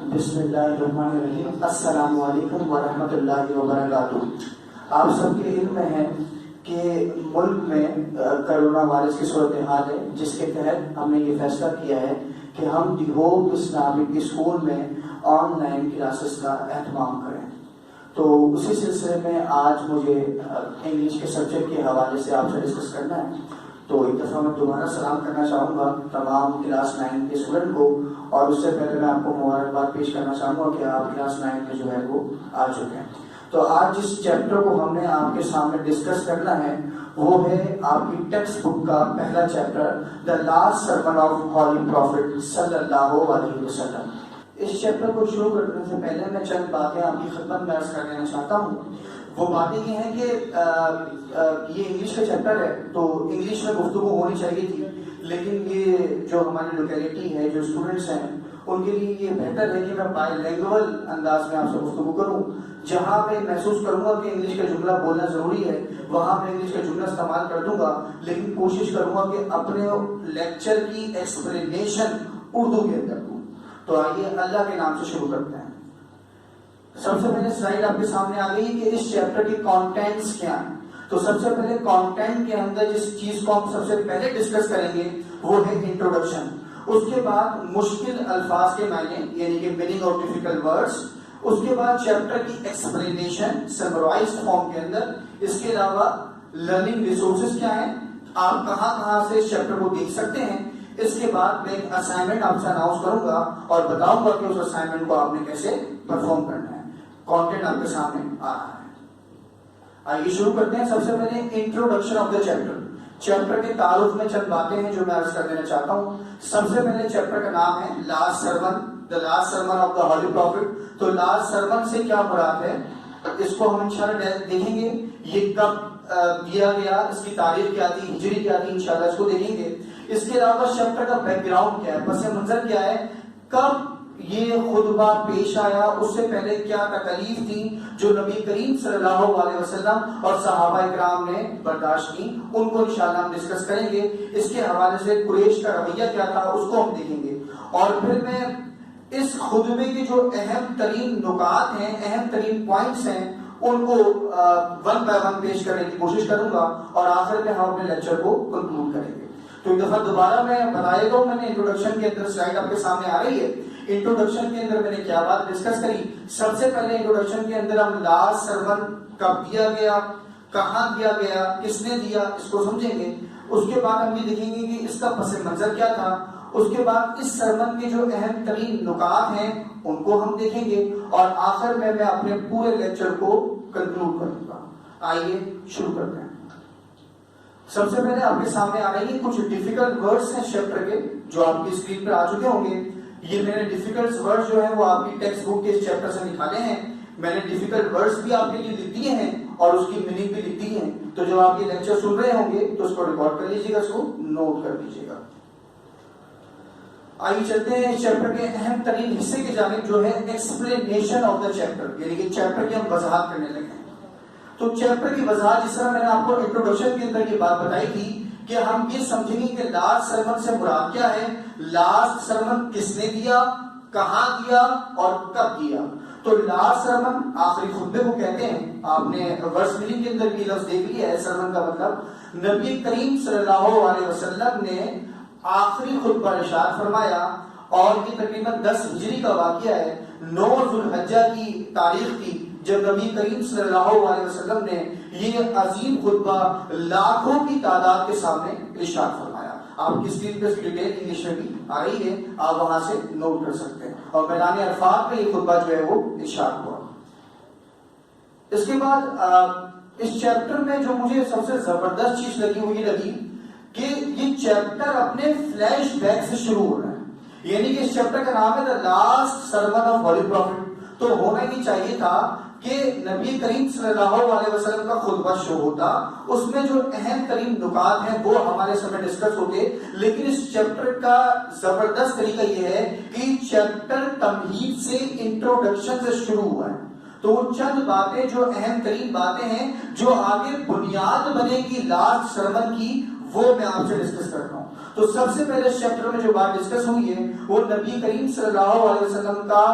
بسم اللہ الرحمن الرحیم۔ السلام علیکم ورحمۃ اللہ وبرکاتہ۔ آپ سب کے علم میں ہے کہ ملک میں کرونا وائرس کی صورتحال ہے، جس کے تحت ہم نے یہ فیصلہ کیا ہے کہ ہم دی ہوپ اسلامک اسکول میں آن لائن کلاسز کا اہتمام کریں۔ تو اسی سلسلے میں آج مجھے انگلش کے سبجیکٹ کے حوالے سے آپ سے ڈسکس کرنا ہے۔ تو ایک دفعہ میں دوبارہ سلام کرنا چاہوں گا تمام کلاس 9 کے اسٹوڈنٹ کو، اور اس سے پہلے میں آپ کو مبارکباد پیش کرنا چاہوں گا کہ آپ کلاس 9 میں جو ہے وہ آ چکے ہیں۔ تو آج جس چیپٹر کو ہم نے آپ کے سامنے ڈسکس کرنا ہے وہ ہے آپ کی ٹیکسٹ بک کا پہلا chapter, the last sermon of holy prophet صلی اللہ علیہ وسلم۔ اس چیپٹر کو شروع کرنے سے پہلے میں چند باتیں آپ کی خدمت میں عرض کر دینا چاہتا ہوں۔ وہ باتیں یہ ہیں کہ یہ انگلش کا چیپٹر ہے تو انگلش میں گفتگو ہونی چاہیے تھی، لیکن یہ جو ہماری لوکیلٹی ہے، جو اسٹوڈنٹس ہیں، ان کے لیے یہ بہتر ہے کہ میں بائی لینگویج انداز میں آپ سے گفتگو کروں۔ جہاں میں محسوس کروں گا کہ انگلش کا جملہ بولنا ضروری ہے وہاں میں انگلش کا جملہ استعمال کر دوں گا، لیکن کوشش کروں گا کہ اپنے لیکچر کی ایکسپلینیشن اردو کے اندر دوں۔ تو آئیے اللہ کے نام سے شروع کرتے ہیں۔ سب سے پہلے سلائیڈ آپ کے سامنے آ گئی کہ اس چیپٹر کے کانٹینٹس کیا ہیں۔ تو سب سے پہلے کانٹینٹ کے اندر جس چیز کو ہم سب سے پہلے ڈسکس کریں گے وہ ہے انٹروڈکشن۔ اس کے بعد مشکل الفاظ کے معنی یعنی کہ میننگ آف ڈیفیکلٹ ورڈز، اس کے بعد چیپٹر کی ایکسپلینیشن سمرائزڈ فارم کے اندر، اس کے علاوہ لرننگ ریسورسز کیا ہیں، آپ کہاں کہاں سے اس چیپٹر کو دیکھ سکتے ہیں۔ اس کے بعد میں ایک اسائنمنٹ آپ سے اناؤنس کروں گا اور بتاؤں گا کہ اس اسائنمنٹ کو آپ نے کیسے پرفارم کرنا ہے۔ کانٹینٹ آپ کے سامنے آ رہا ہے۔ آئیے شروع کرتے ہیں۔ سب سے پہلے introduction of the chapter. Chapter کے تعارف میں چند باتیں ہیں جو میں عرض کر دینا چاہتا ہوں۔ سب سے پہلے چیپٹر کا نام ہے last sermon, the last sermon of the holy prophet. تو لاسٹ سرمن سے کیا مراد ہے اس کو ہم انشاءاللہ دیکھیں گے۔ یہ کب دیا گیا، اس کی تاریخ کیا تھی، ہجری کیا تھی، انشاءاللہ اس کو دیکھیں گے۔ اس کے علاوہ چیپٹر کا بیک گراؤنڈ کیا ہے، پس منظر کیا ہے، کب یہ خطبہ پیش آیا، اس سے پہلے کیا تکالیف تھی جو نبی کریم صلی اللہ علیہ وسلم اور صحابہ کرام نے برداشت کی، ان کو انشاءاللہ ہم ڈسکس کریں گے۔ اس کے حوالے سے قریش کا رویہ کیا تھا اس کو ہم دیکھیں گے، اور پھر میں اس خطبے کے جو اہم ترین نکات ہیں، اہم ترین پوائنٹس ہیں، ان کو ون بائی ون پیش کرنے کی کوشش کروں گا، اور آخر میں ہم اپنے لیکچر کو کنکلوڈ کریں گے۔ تو ایک دفعہ دوبارہ میں بتائے گا، میں نے انٹروڈکشن کے اندر سلائیڈ آپ کے سامنے آ رہی ہے۔ انٹروڈکشن کے اندر میں نے کیا بات ڈسکس کری۔ سب سے پہلے انٹروڈکشن کے اندر ہم لاسٹ سرمن کب دیا گیا، کہاں دیا گیا، کس نے دیا، اس کو سمجھیں گے۔ اس کے بعد ہم یہ دیکھیں گے کہ اس کا پس منظر کیا تھا۔ اس کے بعد اس سرمن کے جو اہم ترین نکات ہیں ان کو ہم دیکھیں گے، اور آخر میں اپنے پورے لیکچر کو کنکلوڈ کروں گا۔ آئیے شروع کرتے ہیں۔ سب سے پہلے آپ کے سامنے آ رہی ہے کچھ ڈیفیکلٹ ورڈز ہیں چیپٹر کے جو آپ کی اسکرین پر آ چکے ہوں گے۔ یہ میں نے ڈیفیکلٹ ورڈز جو ہیں وہ آپ کی ٹیکسٹ بک کے اس چیپٹر سے نکالے ہیں۔ میں نے ڈیفیکلٹ ورڈز بھی آپ کے لیے لکھ دیے ہیں اور اس کی میننگ بھی لکھ دی ہے۔ تو جب آپ یہ لیکچر سن رہے ہوں گے تو اس کو ریکارڈ کر لیجیے گا، اس کو نوٹ کر لیجیے گا۔ آئیے چلتے ہیں اس چیپٹر کے اہم ترین حصے کی جانب جو ہے ایکسپلینیشن آف دا چیپٹر، یعنی کہ چیپٹر کی ہم وضاحت کرنے لگے ہیں۔ تو چیپٹر کی وضاحت، جس طرح میں نے آپ کو انٹروڈکشن کے اندر یہ بات بتائی تھی کہ ہم یہ سمجھیں گے کہ لاسٹ سرمن سے مراد کیا ہے، لاسٹ سرمن کس نے دیا، کہاں دیا اور کب دیا۔ تو لاسٹ سرمن آخری خطبے کو کہتے ہیں۔ آپ نے ورس میننگ کے اندر بھی لفظ دیکھ لیا ہے۔ سرمن کا مطلب نبی کریم صلی اللہ علیہ وسلم نے آخری خطبہ ارشاد فرمایا، اور یہ تقریباً 10 ہجری کا واقعہ ہے۔ 9 ذوالحجہ کی تاریخ تھی جب نبی کریم صلی اللہ علیہ وسلم نے یہ عظیم خطبہ لاکھوں کی تعداد کے سامنے ارشاد فرمایا۔ آپ کی اسکرین پہ اس کی ڈیٹیل انگلش میں بھی آ رہی ہے، آپ وہاں سے نوٹ کر سکتے ہیں۔ اور میدان عرفات میں یہ خطبہ جو ہے وہ ارشاد ہوا۔ اس کے بعد اس چیپٹر میں جو مجھے سب سے زبردست چیز لگی وہ یہ لگی کہ یہ چیپٹر اپنے فلیش بیک سے شروع ہو رہا ہے، یعنی کہ اس چیپٹر کا نام ہے the last sermon of holy prophet. تو ہونا ہی چاہیے تھا کہ نبی کریم صلی اللہ علیہ وسلم کا خطبہ شروع ہوتا، اس میں جو اہم ترین نکات ہیں وہ ہمارے سامنے ڈسکس ہوتے۔ لیکن اس چیپٹر کا زبردست طریقہ یہ ہے کہ چیپٹر تمہید سے، انٹروڈکشن سے شروع ہوا ہے۔ تو وہ چند باتیں جو اہم ترین باتیں ہیں جو آگے بنیاد بنے گی لاسٹ سرمن کی، وہ میں آپ سے ڈسکس کرتا ہوں۔ تو سب سے پہلے اس چیپٹر میں جو بات ڈسکس ہوئی ہے وہ نبی کریم صلی اللہ علیہ وسلم کا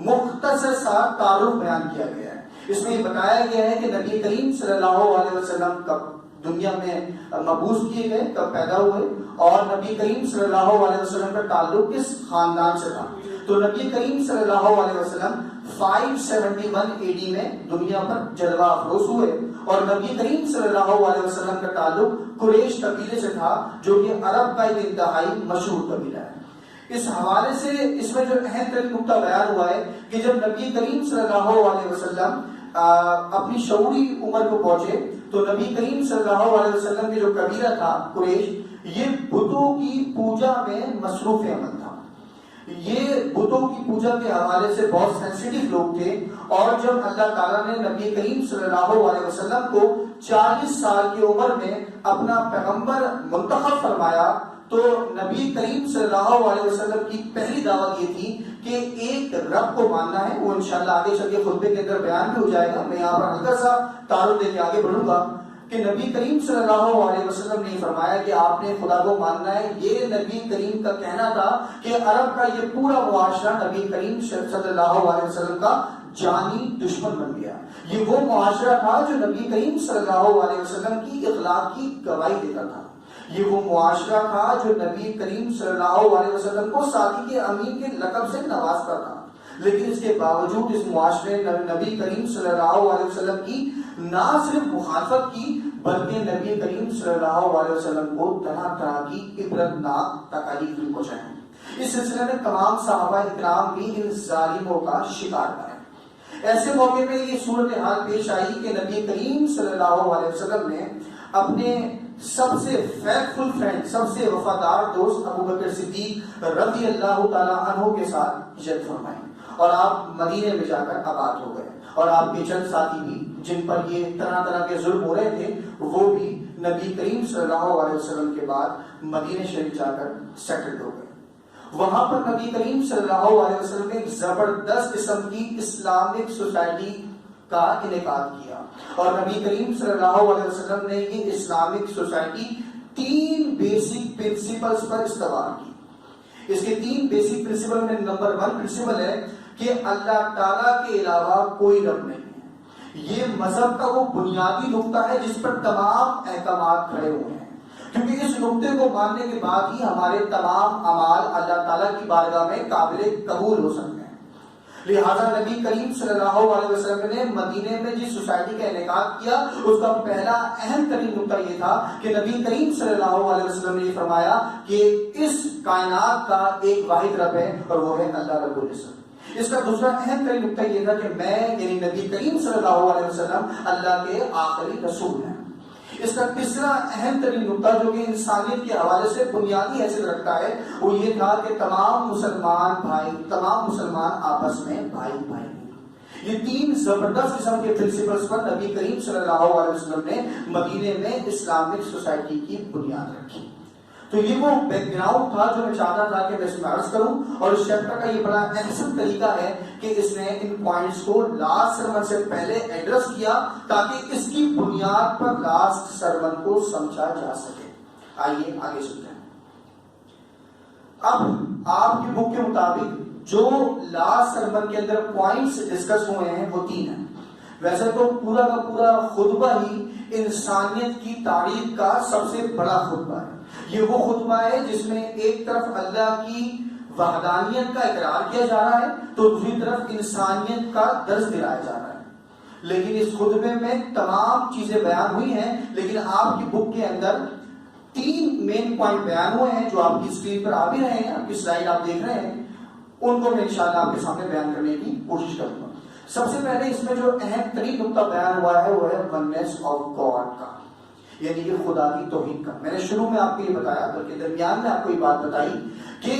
مختصر سا تعارف بیان کیا گیا ہے. اس میں یہ بتایا گیا ہے کہ نبی کریم صلی اللہ علیہ وسلم کب دنیا میں مبعوث کیے گئے, کب پیدا ہوئے, اور نبی کریم صلی اللہ علیہ وسلم کا تعلق کس خاندان سے تھا. تو نبی کریم صلی اللہ علیہ وسلم 571 AD میں دنیا پر جلوہ افروز ہوئے, اور نبی کریم صلی اللہ علیہ وسلم کا تعلق قریش قبیلے سے تھا جو کہ عرب کا ایک انتہائی مشہور قبیلہ ہے. اس حوالے سے اس میں جو اہم ترین نقطہ بیان ہوا ہے کہ جب نبی کریم صلی اللہ علیہ وسلم اپنی شعوری عمر کو پہنچے تو نبی کریم صلی اللہ علیہ وسلم کے جو قبیلہ تھا قریش, یہ بتوں کی پوجا میں مصروف عمل تھا. یہ بتوں کی پوجا کے حوالے سے بہت سینسیٹیو لوگ تھے, اور جب اللہ تعالیٰ نے نبی کریم صلی اللہ علیہ وسلم کو 40 سال کی عمر میں اپنا پیغمبر منتخب فرمایا تو نبی کریم صلی اللہ علیہ وسلم کی پہلی دعوت یہ تھی کہ ایک رب کو ماننا ہے. وہ انشاءاللہ آگے چل کے خطبے کے اندر بیان بھی ہو جائے گا, میں یہاں پر ہلکا سا تعارف دے کے آگے بڑھوں گا کہ نبی کریم صلی اللہ علیہ وسلم نے فرمایا کہ آپ نے خدا کو ماننا ہے. یہ نبی کریم کا کہنا تھا کہ عرب کا یہ پورا معاشرہ نبی کریم صلی اللہ علیہ وسلم کا جانی دشمن بن گیا. یہ وہ معاشرہ تھا جو نبی کریم صلی اللہ علیہ وسلم کی اخلاق کی گواہی دیتا تھا. یہ وہ معاشرہ تھا جو نبی کریم صلی اللہ علیہ وسلم کو صادق امین کے لقب سے نوازتا تھا. لیکن اس کے باوجود اس معاشرے نے نبی کریم صلی اللہ علیہ وسلم کی نہ صرف مخالفت کی بلکہ نبی کریم صلی اللہ علیہ وسلم کو طرح طرح کی عبرتناک تکالیف بھی پہنچائیں. اس سلسلے میں تمام صحابہ اکرام بھی ان ظالموں کا شکار بنے. ایسے موقع میں یہ صورتحال پیش آئی کہ نبی کریم صلی اللہ علیہ وسلم نے اپنے سب سے فیتھفل فرینڈ, سب سے وفادار دوست ابو بکر صدیق رضی اللہ تعالی عنہ کے ساتھ ہجرت فرمائی, اور آپ مدینے میں جا کر آباد ہو گئے. اور آپ کے چند ساتھی بھی جن پر یہ طرح طرح کے ظلم ہو رہے تھے وہ بھی نبی کریم صلی اللہ علیہ وسلم کے بعد مدینہ شریف جا کر سیٹلڈ ہو گئے. وہاں پر نبی کریم صلی اللہ علیہ وسلم نے ایک زبردست قسم کی اسلامک سوسائٹی کا انعقاد کیا, اور نبی کریم صلی اللہ علیہ وسلم نے یہ اسلامک سوسائٹی 3 بیسک پرنسپلز پر استوار کی. اس کے 3 بیسک پرنسپل میں نمبر 1 پرنسپل ہے کہ اللہ تعالیٰ کے علاوہ کوئی رب نہیں ہے. یہ مذہب کا وہ بنیادی نقطہ ہے جس پر تمام احکامات کھڑے ہوئے ہیں, کیونکہ اس نقطے کو ماننے کے بعد ہی ہمارے تمام اعمال اللہ تعالیٰ کی بارگاہ میں قابل قبول ہو سکتے ہیں. لہذا نبی کریم صلی اللہ علیہ وسلم نے مدینے میں جس سوسائٹی کا انعقاد کیا اس کا پہلا اہم ترین نقطہ یہ تھا کہ نبی کریم صلی اللہ علیہ وسلم نے یہ فرمایا کہ اس کائنات کا ایک واحد رب ہے اور وہ ہے اللہ رب العزت. اس کا دوسرا اہم ترین نقطہ یہ تھا کہ میں یعنی نبی کریم صلی اللہ علیہ وسلم اللہ کے آخری رسول ہیں. اس کا تیسرا اہم ترین نقطہ جو کہ انسانیت کے حوالے سے بنیادی حیثیت رکھتا ہے وہ یہ تھا کہ تمام مسلمان آپس میں بھائی بھائی. یہ 3 زبردست قسم کے پرنسپلز پر نبی کریم صلی اللہ علیہ وسلم نے مدینے میں اسلامک سوسائٹی کی بنیاد رکھی. تو یہ وہ بیک گراؤنڈ تھا جو میں چاہتا تھا کہ میں اس میں عرض کروں, اور اس چیپٹر کا یہ بڑا احسن طریقہ ہے کہ اس نے ان پوائنٹس کو لاسٹ سرمن سے پہلے ایڈریس کیا تاکہ اس کی بنیاد پر لاسٹ سرمن کو سمجھا جا سکے. آئیے آگے سنتے ہیں. اب آپ کی بک کے مطابق جو لاسٹ سرمن کے اندر پوائنٹس ڈسکس ہوئے ہیں وہ 3 ہیں. ویسے تو پورا کا پورا خطبہ ہی انسانیت کی تاریخ کا سب سے بڑا خطبہ ہے. یہ وہ خطبہ ہے جس میں ایک طرف اللہ کی وحدانیت کا اقرار کیا جا رہا ہے تو دوسری طرف انسانیت کا درس دلایا جا رہا ہے. لیکن اس خطبے میں تمام چیزیں بیان ہوئی ہیں, لیکن آپ کی بک کے اندر 3 مین پوائنٹ بیان ہوئے ہیں جو آپ کی اسکرین پر آ بھی رہے ہیں, آپ کی سلائیڈ آپ دیکھ رہے ہیں, ان کو میں انشاءاللہ آپ کے سامنے بیان کرنے کی کوشش کروں گا. سب سے پہلے اس میں جو اہم ترین نقطہ بیان ہوا ہے وہ ہے وننس آف گاڈ کا, یعنی کہ خدا کی توحید کا. میں نے شروع میں آپ کو یہ بتایا بلکہ درمیان میں آپ کو یہ بات بتائی کہ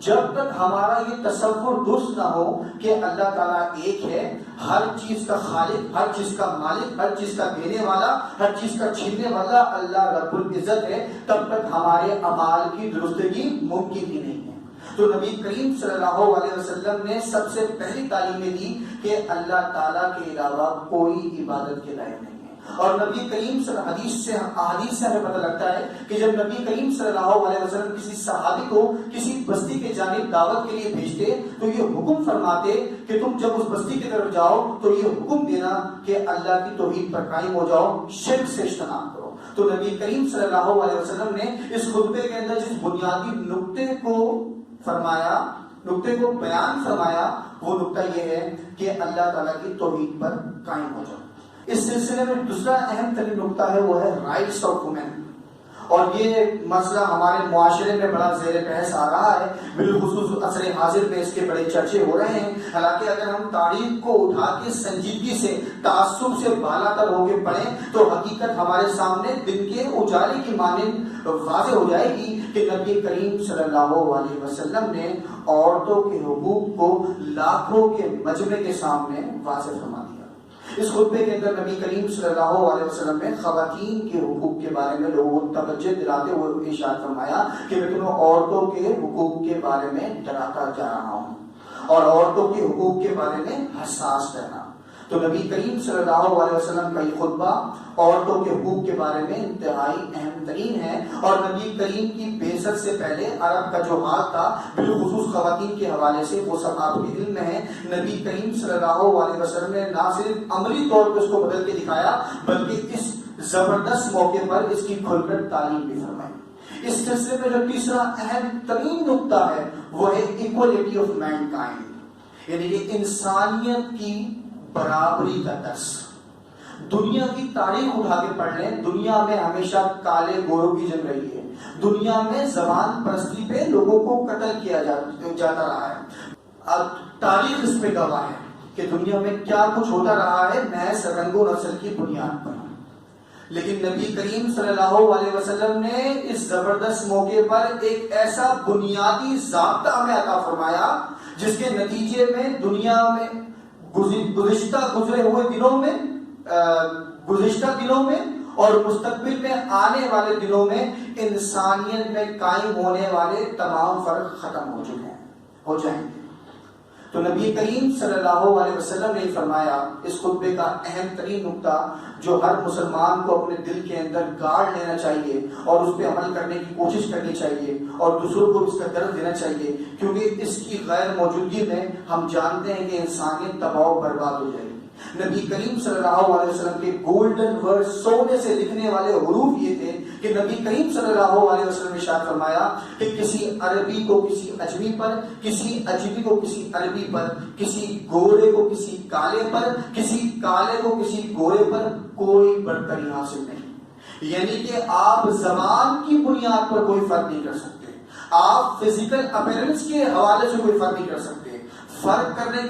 جب تک ہمارا یہ تصور درست نہ ہو کہ اللہ تعالیٰ ایک ہے, ہر چیز کا خالق, ہر چیز کا مالک, ہر چیز کا دینے والا, ہر چیز کا چھیننے والا اللہ رب العزت ہے, تب تک ہمارے اعمال کی درستگی ممکن ہی نہیں ہے. تو نبی کریم صلی اللہ علیہ وسلم نے سب سے پہلی تعلیم دی کہ اللہ تعالیٰ کے علاوہ کوئی عبادت کے لائق نہیں ہے, اور نبی کریم احادیث سے ہمیں پتہ لگتا ہے کہ جب نبی کریم صلی اللہ علیہ وسلم کسی صحابی کو کسی بستی کے جانب دعوت کے لیے بھیجتے تو یہ حکم فرماتے کہ تم جب اس بستی کی طرف جاؤ تو یہ حکم دینا کہ اللہ کی توحید پر قائم ہو جاؤ، شرک سے اجتناب کرو۔ تو نبی کریم صلی اللہ علیہ وسلم نے اس خطبے کے اندر جس بنیادی نقطے کو بیان فرمایا وہ نقطہ یہ ہے کہ اللہ تعالیٰ کی توحید پر قائم ہو جاؤ۔ اس سلسلے میں دوسرا اہم ترین نقطہ ہے وہ ہے رائٹس آف وومن، اور یہ مسئلہ ہمارے معاشرے میں بڑا زیر بحث آ رہا ہے، بالخصوص عصر حاضر میں اس کے بڑے چرچے ہو رہے ہیں۔ حالانکہ اگر ہم تاریخ کو اٹھا کے سنجیدگی سے تعصب سے بالا تر ہو کے پڑھیں تو حقیقت ہمارے سامنے دن کے اجالے کی مانند واضح ہو جائے گی کہ نبی کریم صلی اللہ علیہ وسلم نے عورتوں کے حقوق کو لاکھوں کے مجمع کے سامنے واضح فرما دیا۔ اس خطبے کے اندر نبی کریم صلی اللہ علیہ وسلم نے خواتین کے حقوق کے بارے میں لوگوں کو توجہ دلاتے ہوئے ارشاد فرمایا کہ میں تمہیں عورتوں کے حقوق کے بارے میں ڈراتا جا رہا ہوں اور عورتوں کے حقوق کے بارے میں حساس رہنا۔ تو نبی کریم صلی اللہ علیہ وسلم کا یہ خطبہ عورتوں کے حقوق کے بارے میں انتہائی اہم ترین ہے، اور نبی کریم کی بعثت سے پہلے عرب کا جو حال تھا بالخصوص خواتین کے حوالے سے وہ سب آپ کے علم میں ہے۔ نبی کریم صلی اللہ علیہ وسلم نے نہ صرف عملی طور پر اس کو بدل کے دکھایا بلکہ اس زبردست موقع پر اس کی کھل کر تعلیم بھی فرمائی۔ اس سلسلے میں جو تیسرا اہم ترین نقطہ ہے وہ ہے ایکوالٹی آف مین کائنڈ، یعنی کہ انسانیت کی برابری کا درس۔ دنیا کی تاریخ اٹھا کے پڑھ لیں، دنیا میں ہمیشہ کالے گوروں کی جنگ رہی ہے، دنیا میں زبان پرستی پہ لوگوں کو قتل کیا جاتا رہا ہے۔ اب تاریخ اس پہ گواہ ہے کہ دنیا میں کیا کچھ ہوتا رہا ہے محض رنگ و نسل کی بنیاد پر۔ لیکن نبی کریم صلی اللہ علیہ وسلم نے اس زبردست موقع پر ایک ایسا بنیادی ضابطہ ہمیں عطا فرمایا جس کے نتیجے میں دنیا میں گزشتہ دنوں میں اور مستقبل میں آنے والے دنوں میں انسانیت میں قائم ہونے والے تمام فرق ختم ہو جائیں گے۔ تو نبی کریم صلی اللہ علیہ وسلم نے فرمایا اس خطبے کا اہم ترین نقطہ جو ہر مسلمان کو اپنے دل کے اندر گاڑ لینا چاہیے اور اس پہ عمل کرنے کی کوشش کرنی چاہیے اور دوسروں کو اس کا درد دینا چاہیے، کیونکہ اس کی غیر موجودگی میں ہم جانتے ہیں کہ انسانیت تباہ و برباد ہو جائے گی۔ نبی کریم صلی اللہ علیہ وسلم کے گولڈن ورڈ سونے سے لکھنے والے حروف یہ تھے کہ نبی کریم صلی اللہ علیہ وسلم نے ارشاد فرمایا کہ کسی عربی کو کسی اجمی پر، کسی اجمی کو کسی عربی پر، کسی گورے کو کسی کالے پر، کسی کالے کو کسی گورے پر کوئی برتری حاصل نہیں۔ یعنی کہ آپ زبان کی بنیاد پر کوئی فرق نہیں کر سکتے، آپ فزیکل اپیرنس کے حوالے سے کوئی فرق نہیں کر سکتے۔ فرق کرنے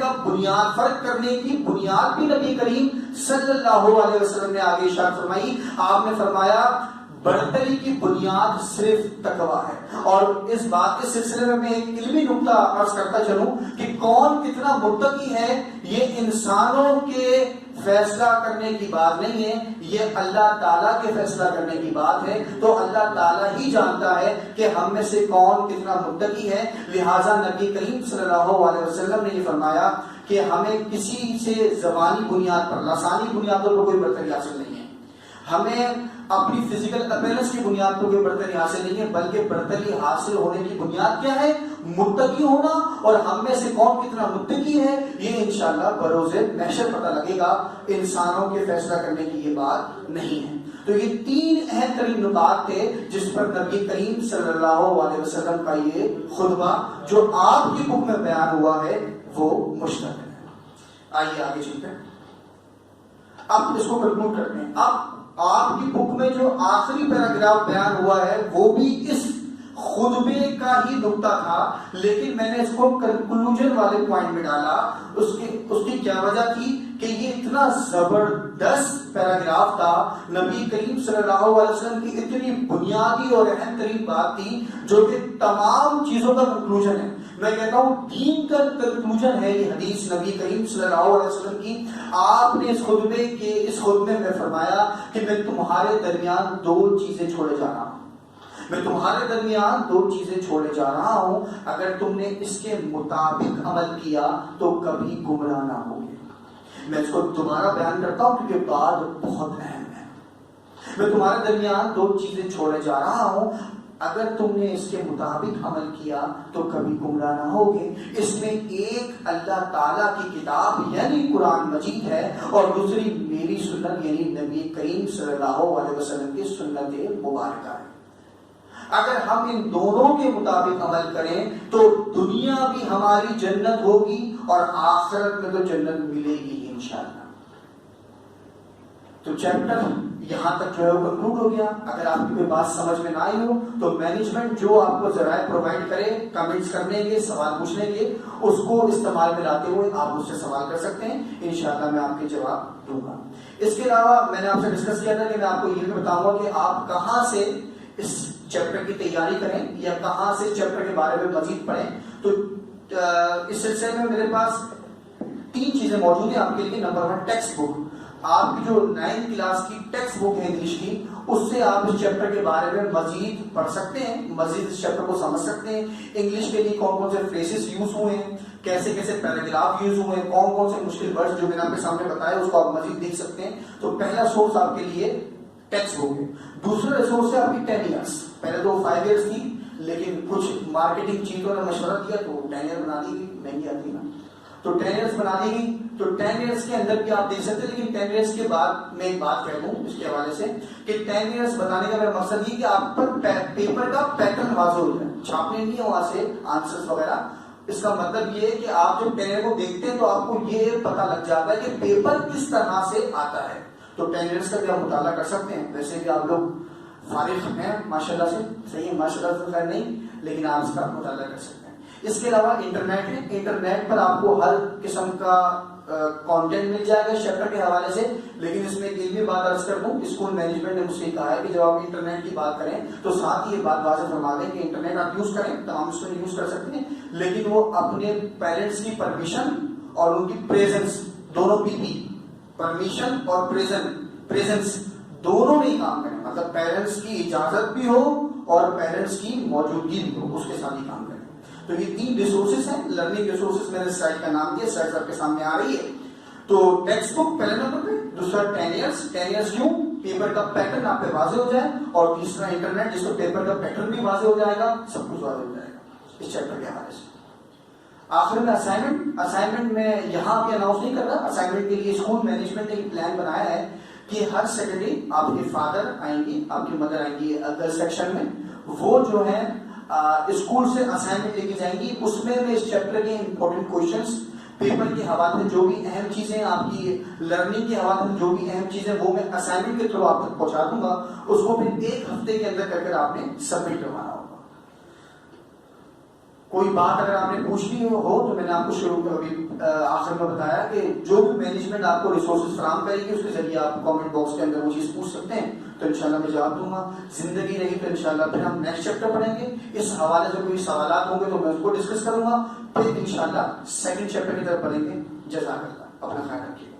کی بنیاد بھی نبی کریم صلی اللہ علیہ وسلم نے آگے ارشاد فرمائی۔ آپ نے فرمایا برتری کی بنیاد صرف تقویٰ ہے۔ اور اس بات کے سلسلے میں ایک علمی نقطہ عرض کرتا چلوں کہ کون کتنا متقی ہے یہ انسانوں کے فیصلہ کرنے کی بات نہیں ہے، یہ اللہ تعالیٰ کے فیصلہ کرنے کی بات ہے۔ تو اللہ تعالیٰ ہی جانتا ہے کہ ہم میں سے کون کتنا متقی ہے، لہٰذا نبی کریم صلی اللہ علیہ وسلم نے یہ فرمایا کہ ہمیں کسی سے زبانی بنیاد پر، لسانی بنیاد پر کوئی برتری حاصل نہیں ہے، ہمیں اپنی فزیکل اپیرنس کی بنیاد پر کوئی برتری حاصل نہیں ہے، بلکہ برتری حاصل ہونے کی بنیاد کیا ہے؟ متقی ہونا۔ اور ہم میں سے کون کتنا متقی ہے یہ انشاءاللہ بروز محشر پتہ لگے گا، انسانوں کے فیصلہ کرنے کی یہ بات نہیں ہے۔ تو یہ تین اہم ترین نکات تھے جس پر نبی کریم صلی اللہ علیہ وسلم کا یہ خطبہ جو آپ کی بک میں بیان ہوا ہے وہ مشتمل ہے۔ آئیے آگے چلتے ہیں، اب اس کو کنکلوڈ کرتے ہیں۔ اب آپ کی بک میں جو آخری پیراگراف بیان ہوا ہے وہ بھی اس خطبے کا ہی نقطہ تھا، لیکن میں نے اس کو کنکلوژن والے پوائنٹ میں ڈالا۔ اس کی کیا وجہ تھی کہ یہ اتنا زبردست پیراگراف تھا، نبی کریم صلی اللہ علیہ وسلم کی اتنی بنیادی اور اہم ترین بات تھی جو کہ تمام چیزوں کا کنکلوژن ہے۔ میں کہتا ہوں دین کا کنکلوژن ہے یہ حدیث نبی کریم صلی اللہ علیہ وسلم کی۔ آپ نے اس خطبے میں فرمایا کہ میں تمہارے درمیان دو چیزیں چھوڑے جا رہا ہوں، میں تمہارے درمیان دو چیزیں چھوڑے جا رہا ہوں، اگر تم نے اس کے مطابق عمل کیا تو کبھی گمراہ نہ ہوگے۔ میں اس کو دوبارہ بیان کرتا ہوں کیونکہ بات بہت اہم ہے۔ میں تمہارے درمیان دو چیزیں چھوڑے جا رہا ہوں، اگر تم نے اس کے مطابق عمل کیا تو کبھی گمراہ نہ ہوگے۔ اس میں ایک اللہ تعالیٰ کی کتاب یعنی قرآن مجید ہے، اور دوسری میری سنت یعنی نبی کریم صلی اللہ علیہ وسلم کی سنت مبارکہ ہے۔ اگر ہم ان دونوں کے مطابق عمل کریں تو دنیا بھی ہماری جنت ہوگی اور آخرت میں تو جنت ملے گی انشاءاللہ۔ تو چیپٹر یہاں تک جو ہے وہ کنکلوڈ ہو گیا۔ اگر آپ کی کوئی بات سمجھ میں نہ آئی ہو تو مینجمنٹ جو آپ کو ذرائع پرووائڈ کرے کمنٹس کرنے کے، سوال پوچھنے کے، اس کو استعمال میں لاتے ہوئے آپ مجھ سے سوال کر سکتے ہیں، انشاءاللہ میں آپ کے جواب دوں گا۔ اس کے علاوہ میں نے آپ سے ڈسکس کیا تھا کہ میں آپ کو یہ بھی بتاؤں گا کہ آپ کہاں سے اس چیپٹر کی تیاری کریں یا کہاں سے چیپٹر کے بارے میں مزید پڑھیں۔ تو اس سلسلے میں میرے پاس 3 چیزیں موجود ہیں آپ کے لیے۔ نمبر 1 ٹیکسٹ بک، آپ کی جو 9th کلاس کی ٹیکسٹ بک ہے انگلش کی، اس سے آپ اس چیپٹر کے بارے میں مزید پڑھ سکتے ہیں، مزید اس چیپٹر کو سمجھ سکتے ہیں۔ انگلش کے لیے کون کون سے فریزز یوز ہوئے ہیں، کیسے کیسے پیراگراف یوز ہوئے ہیں، کون کون سے مشکل ورڈز جو میں نے آپ کے سامنے بتایا اس کو آپ مزید دیکھ سکتے ہیں۔ تو پہلا سورس آپ کے لیے ٹیکسٹ بک ہے۔ دوسرا ریسورس ہے آپ کی 10 ایئرس، پہلے تو 5 ایئرس تھی لیکن کچھ مارکیٹنگ چیزوں نے مشورہ دیا تو 10 ایئر بنا دی گئی، مہنگی آتی نا، تو 10 ایئرس بنا دی گئی۔ تو 10 ایئرس کے اندر بھی آپ دیکھ سکتے ہیں، لیکن 10 ایئرس کے بعد میں ایک بات کہہ دوں اس کے حوالے سے کہ 10 ایئرس بتانے کا میرا مقصد یہ کہ آپ پر پیپر کا پیٹرن واضح ہو جائے، چھاپنے نہیں ہے وہاں سے آنسرس وغیرہ۔ اس کا مطلب یہ ہے کہ آپ جب 10 ایئر کو دیکھتے ہیں تو آپ کو یہ پتہ لگ جاتا ہے کہ پیپر کس طرح سے آتا ہے۔ تو 10 ایئرس کا بھی آپ مطالعہ کر سکتے ہیں۔ ویسے بھی آپ لوگ فارغ ہیں ماشاءاللہ سے، صحیح ہے، ماشاءاللہ سے خیر نہیں، لیکن آپ اس کا مطالعہ کر سکتے ہیں۔ اس کے علاوہ انٹرنیٹ ہے، انٹرنیٹ پر آپ کو ہر قسم کا کانٹینٹ مل جائے گا چیپٹر کے حوالے سے۔ لیکن اس میں ایک بھی بات عرض کر دوں، اسکول مینجمنٹ نے مجھ سے کہا ہے کہ جب آپ انٹرنیٹ کی بات کریں تو ساتھ ہی یہ بات واضح فرما دیں کہ انٹرنیٹ آپ یوز کریں، تمام اسٹوڈنٹ یوز کر سکتے ہیں، لیکن وہ اپنے پیرنٹس کی پرمیشن اور ان کی پریزنس، دونوں بھی پرمیشن اور پریزنس دونوں میں ہی کام کریں، مطلب پیرنٹس کی اجازت بھی ہو اور پیرنٹس کی موجودگی بھی ہو، اس کے ساتھ ہی کام کریں۔ تو یہ 3 ریسورسز ہیں، لرننگ ریسورسز، میں نے سلائڈ کا نام دیا، سلائڈ آپ کے سامنے آ رہی ہے۔ تو ٹیکسٹ بک پہلے نمبر پہ، دوسرا 10 ایئرس کیوں؟ پیپر کا پیٹرن آپ پہ واضح ہو جائے، اور تیسرا انٹرنیٹ جس کو پیپر کا پیٹرن بھی واضح ہو جائے گا، سب کچھ واضح ہو جائے گا اس چیپٹر کے حوالے سے۔ آخر میں اسائنمنٹ میں یہاں بھی اناؤنس نہیں کر رہا، اسائنمنٹ کے لیے اسکول مینجمنٹ نے ایک پلان بنایا ہے کہ ہر سیٹرڈے آپ کے فادر آئیں گے، آپ کی مدر آئیں گی گرل سیکشن میں، وہ جو ہے اسکول سے اسائنمنٹ لے کے جائیں گی۔ اس میں اس چیپٹر کے امپورٹنٹ کوشچنس، پیپر کے حوالے سے جو بھی اہم چیزیں، آپ کی لرننگ کے حوالے سے جو بھی اہم چیزیں، وہ میں اسائنمنٹ کے تھرو آپ تک پہنچا دوں گا۔ اس کو پھر 1 ہفتے کے اندر کر آپ نے سبمٹ کروانا ہوگا۔ کوئی بات اگر آپ نے پوچھنی ہو تو میں نے آپ کو شروع آخر میں بتایا کہ جو بھی مینجمنٹ آپ کو ریسورسز فراہم کرے گی اس کے ذریعے آپ کامنٹ باکس کے اندر وہ چیز پوچھ سکتے ہیں، تو انشاءاللہ میں جواب دوں گا۔ زندگی رہی تو انشاءاللہ پھر ہم نیکسٹ چیپٹر پڑھیں گے، اس حوالے سے کوئی سوالات ہوں گے تو میں اس کو ڈسکس کروں گا، پھر انشاءاللہ 2nd چیپٹر کی طرف پڑھیں گے۔ جزاک اللہ، اپنا خیال رکھیے۔